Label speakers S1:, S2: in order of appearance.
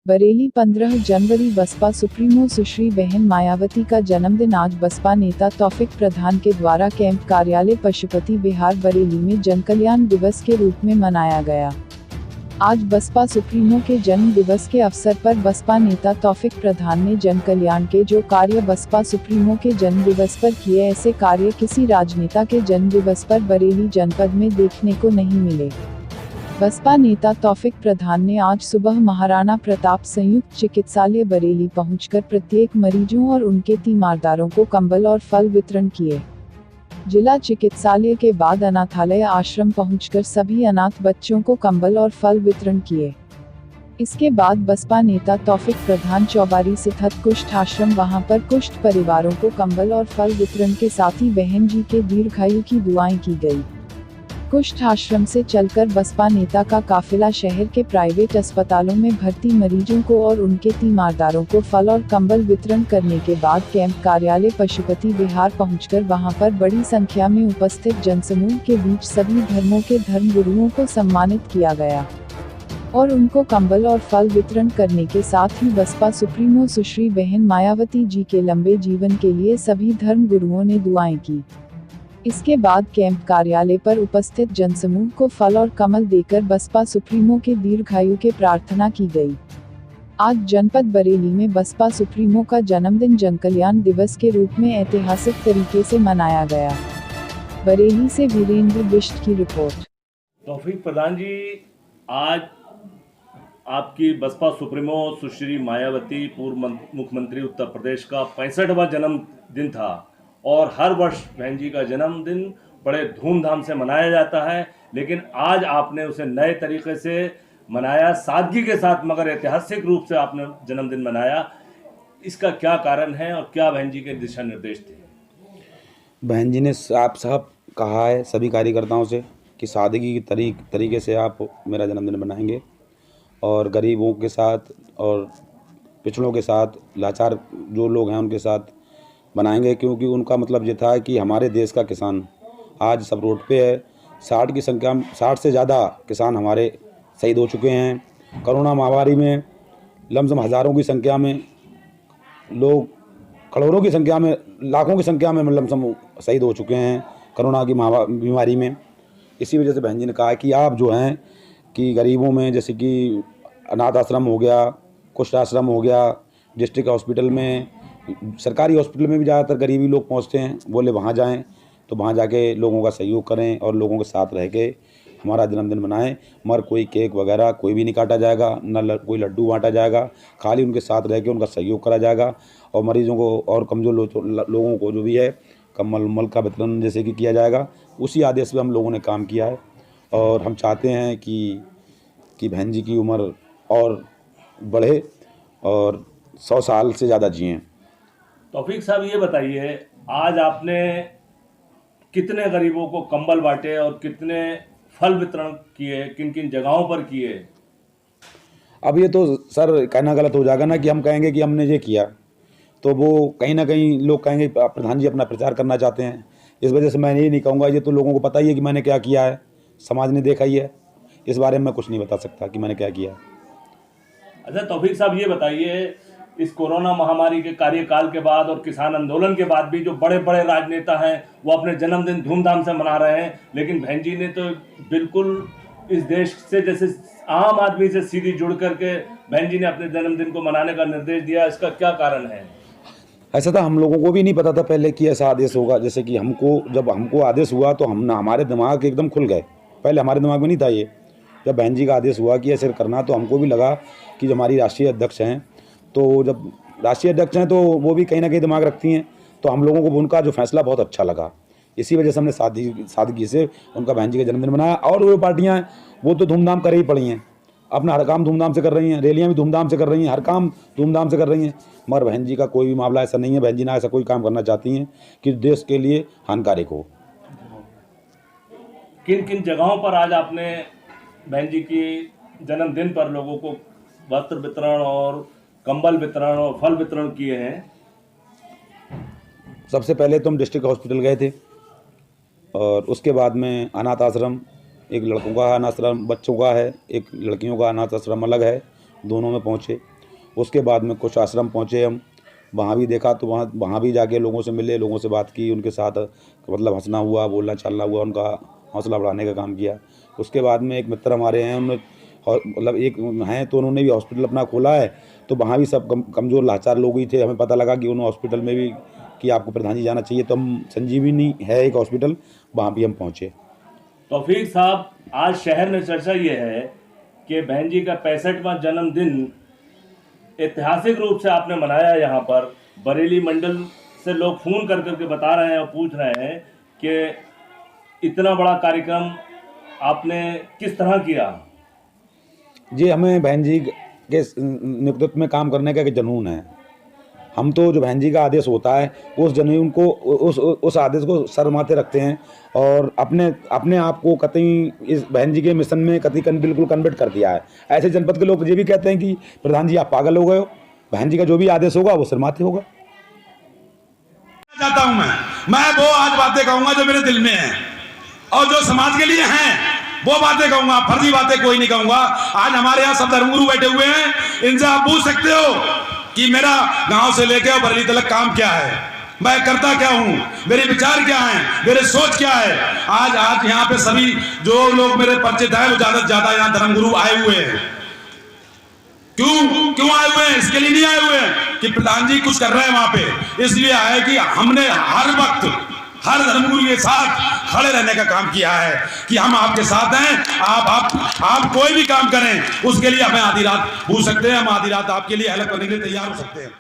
S1: बरेली 15 जनवरी Baspa supremo सुश्री बहन मायावती का जन्मदिन आज बसपा नेता तौफिक प्रधान के द्वारा कैंप कार्यालय पशुपति विहार बरेली में जनकल्याण दिवस के रूप में मनाया गया। आज बसपा सुप्रीमो के जन्म दिवस के अवसर पर बसपा नेता तौफिक प्रधान ने जनकल्याण के जो कार्य बसपा सुप्रीमो के जन्म दिवस पर किए, ऐसे कार्य किसी राजनेता के जन्म दिवस पर बरेली जनपद में देखने को नहीं मिले। बसपा नेता तौफिक प्रधान ने आज सुबह महाराणा प्रताप संयुक्त चिकित्सालय बरेली पहुंचकर प्रत्येक मरीजों और उनके तीमारदारों को कंबल और फल वितरण किए। जिला चिकित्सालय के बाद अनाथालय आश्रम पहुंचकर सभी अनाथ बच्चों को कंबल और फल वितरण किए। इसके बाद बसपा नेता तौफिक प्रधान चौबारी स्थित कुष्ठ आश्रम वहां पर कुष्ठ परिवारों को कंबल और फल वितरण के साथ ही बहन जी के दीर्घायु की दुआएं की गई। कुष्ठ आश्रम से चलकर बसपा नेता का काफिला शहर के प्राइवेट अस्पतालों में भर्ती मरीजों को और उनके तीमारदारों को फल और कंबल वितरण करने के बाद कैंप कार्यालय पशुपति विहार पहुंचकर वहां पर बड़ी संख्या में उपस्थित जनसमूह के बीच सभी धर्मों के धर्मगुरुओं को सम्मानित किया गया और उनको कंबल और फल वितरण करने के साथ ही बसपा सुप्रीमो सुश्री बहन मायावती जी के लंबे जीवन के लिए सभी धर्मगुरुओं ने दुआएं की। इसके बाद कैंप कार्यालय पर उपस्थित जनसमूह को फल और कमल देकर बसपा सुप्रीमो के दीर्घायु के प्रार्थना की गई। आज जनपद बरेली में बसपा सुप्रीमो का जन्मदिन जनकल्याण दिवस के रूप में ऐतिहासिक तरीके से मनाया गया। बरेली से वीरेंद्र बिष्ट की रिपोर्ट।
S2: तौफिक प्रधान जी, आज आपकी बसपा सुप्रीमो सुश्री मायावती पूर्व मुख्यमंत्री उत्तर प्रदेश का 65वां जन्मदिन था और हर वर्ष बहन जी का जन्मदिन बड़े धूमधाम से मनाया जाता है, लेकिन आज आपने उसे नए तरीके से मनाया, सादगी के साथ मगर ऐतिहासिक रूप से आपने जन्मदिन मनाया। इसका क्या कारण है और क्या बहन जी के दिशा निर्देश थे?
S3: बहन जी ने आप साहब कहा है सभी कार्यकर्ताओं से कि सादगी की तरीके से आप मेरा जन्मदिन मनाएंगे और गरीबों के साथ और पिछड़ों के साथ, लाचार जो लोग हैं उनके साथ बनाएंगे, क्योंकि उनका मतलब ये था कि हमारे देश का किसान आज सब रोड पे है। 60 से ज़्यादा किसान हमारे शहीद हो चुके हैं। कोरोना महामारी में लमसम हज़ारों की संख्या में लोग, करोड़ों की संख्या में, लाखों की संख्या में लमसम शहीद हो चुके हैं कोरोना की बीमारी में। इसी वजह से बहन जी ने कहा कि आप जो हैं कि गरीबों में, जैसे कि अनाथ आश्रम हो गया, कुष्ठ आश्रम हो गया, डिस्ट्रिक्ट हॉस्पिटल में, सरकारी हॉस्पिटल में भी ज़्यादातर गरीबी लोग पहुंचते हैं, बोले वहां जाएं, तो वहां जाके लोगों का सहयोग करें और लोगों के साथ रह के हमारा जन्मदिन मनाएं। मगर कोई केक वगैरह कोई भी नहीं काटा जाएगा, न कोई लड्डू बांटा जाएगा, खाली उनके साथ रह के उनका सहयोग करा जाएगा और मरीजों को और कमज़ोर लोगों को जो भी है कम्बल उम्बल का वितरण जैसे कि किया जाएगा। उसी आदेश पर हम लोगों ने काम किया है और हम चाहते हैं कि बहन जी की उम्र और बढ़े और 100 साल से ज़्यादा जिएँ।
S2: तौफीक साहब, ये बताइए, आज आपने कितने गरीबों को कंबल बांटे और कितने फल वितरण किए, किन किन जगहों पर किए?
S3: अब ये तो सर कहना गलत हो जाएगा ना कि हम कहेंगे कि हमने ये किया, तो वो कहीं ना कहीं लोग कहेंगे प्रधान जी अपना प्रचार करना चाहते हैं। इस वजह से मैं ये नहीं कहूँगा, ये तो लोगों को पता ही है कि मैंने क्या किया है, समाज ने देखा ही है। इस बारे में मैं कुछ नहीं बता सकता कि मैंने क्या किया।
S2: अच्छा तौफीक साहब, ये बताइए, इस कोरोना महामारी के कार्यकाल के बाद और किसान आंदोलन के बाद भी जो बड़े बड़े राजनेता हैं वो अपने जन्मदिन धूमधाम से मना रहे हैं, लेकिन बहन जी ने तो बिल्कुल इस देश से जैसे आम आदमी से सीधी जुड़ करके बहन जी ने अपने जन्मदिन को मनाने का निर्देश दिया। इसका क्या कारण है?
S3: ऐसा था, हम लोगों को भी नहीं पता था पहले कि ऐसा आदेश होगा। जैसे कि जब हमको आदेश हुआ तो हमारे दिमाग एकदम खुल गए। पहले हमारे दिमाग में नहीं था ये। जब बहन जी का आदेश हुआ कि ऐसे करना, तो हमको भी लगा कि जो हमारी राष्ट्रीय अध्यक्ष हैं, तो जब राष्ट्रीय अध्यक्ष हैं तो वो भी कहीं ना कहीं दिमाग रखती हैं, तो हम लोगों को उनका जो फैसला बहुत अच्छा लगा। इसी वजह से हमने सादगी से उनका बहन जी का जन्मदिन मनाया। और वो पार्टियां हैं वो तो धूमधाम कर ही पड़ी हैं, अपना हर काम धूमधाम से कर रही हैं, रैलियां भी धूमधाम से कर रही हैं, हर काम धूमधाम से कर रही हैं। मगर बहन जी का कोई भी मामला ऐसा नहीं है, बहन जी ना ऐसा कोई काम करना चाहती हैं कि देश के लिए हानिकारक हो।
S2: किन किन जगहों पर आज आपने बहन जी की जन्मदिन पर लोगों को वस्त्र वितरण और कंबल वितरण और फल वितरण किए हैं?
S3: सबसे पहले तो हम डिस्ट्रिक्ट हॉस्पिटल गए थे और उसके बाद में अनाथ आश्रम, एक लड़कों का अनाथ आश्रम बच्चों का है, एक लड़कियों का अनाथ आश्रम अलग है, दोनों में पहुँचे। उसके बाद में कुछ आश्रम पहुँचे हम, वहाँ भी देखा तो वहाँ भी जाके लोगों से मिले, लोगों से बात की, उनके साथ मतलब हंसना हुआ, बोलना चालना हुआ, उनका हौसला बढ़ाने का काम किया। उसके बाद में एक मित्र हमारे हैं, उन्होंने और मतलब एक हैं तो उन्होंने भी हॉस्पिटल अपना खोला है, तो वहाँ भी सब कमज़ोर लाचार लोग ही थे। हमें पता लगा कि उन्होंने हॉस्पिटल में भी कि आपको प्रधान जी जाना चाहिए, तो हम संजीवनी है एक हॉस्पिटल, वहाँ भी हम पहुँचे।
S2: तौफीक साहब, आज शहर में चर्चा ये है कि बहन जी का 65वां जन्मदिन ऐतिहासिक रूप से आपने मनाया। यहाँ पर बरेली मंडल से लोग फ़ोन कर करके बता रहे हैं और पूछ रहे हैं कि इतना बड़ा कार्यक्रम आपने किस तरह किया।
S3: जी, हमें बहन जी के नेतृत्व में काम करने का एक जुनून है। हम तो जो बहन जी का आदेश होता है उस जुनून को उस आदेश को सर माथे रखते हैं और अपने आप को कतई इस बहन जी के मिशन में बिल्कुल कन्वर्ट कर दिया है। ऐसे जनपद के लोग ये भी कहते हैं कि प्रधान जी आप पागल हो गए हो, बहन जी का जो भी आदेश होगा वो सर माथे होगा।
S4: चाहता हूं मैं वो आज बातें कहूंगा जो मेरे दिल में है और जो समाज के लिए हैं वो बातें कहूंगा, फर्जी बातें कोई नहीं कहूंगा। आज हमारे यहाँ सब धर्मगुरु बैठे हुए हैं, इनसे आप पूछ सकते हो कि मेरा गांव से लेकर बरेली तक काम क्या है, मैं करता क्या हूं, मेरे विचार क्या हैं, मेरे सोच क्या है। आज यहाँ पे सभी जो लोग मेरे परिचित हैं वो ज्यादा से ज्यादा यहाँ धर्मगुरु आए हुए हैं। क्यों आए हुए हैं? इसके लिए नहीं आए हुए हैं कि प्रधान जी कुछ कर रहे हैं वहां पे, इसलिए आए कि हमने हर वक्त हर धर्मगुरु के साथ खड़े रहने का काम किया है कि हम आपके साथ हैं। आप कोई भी काम करें उसके लिए हमें आधी रात पूछ सकते हैं, हम आधी रात आपके लिए हेल्प करने के लिए तैयार हो सकते हैं।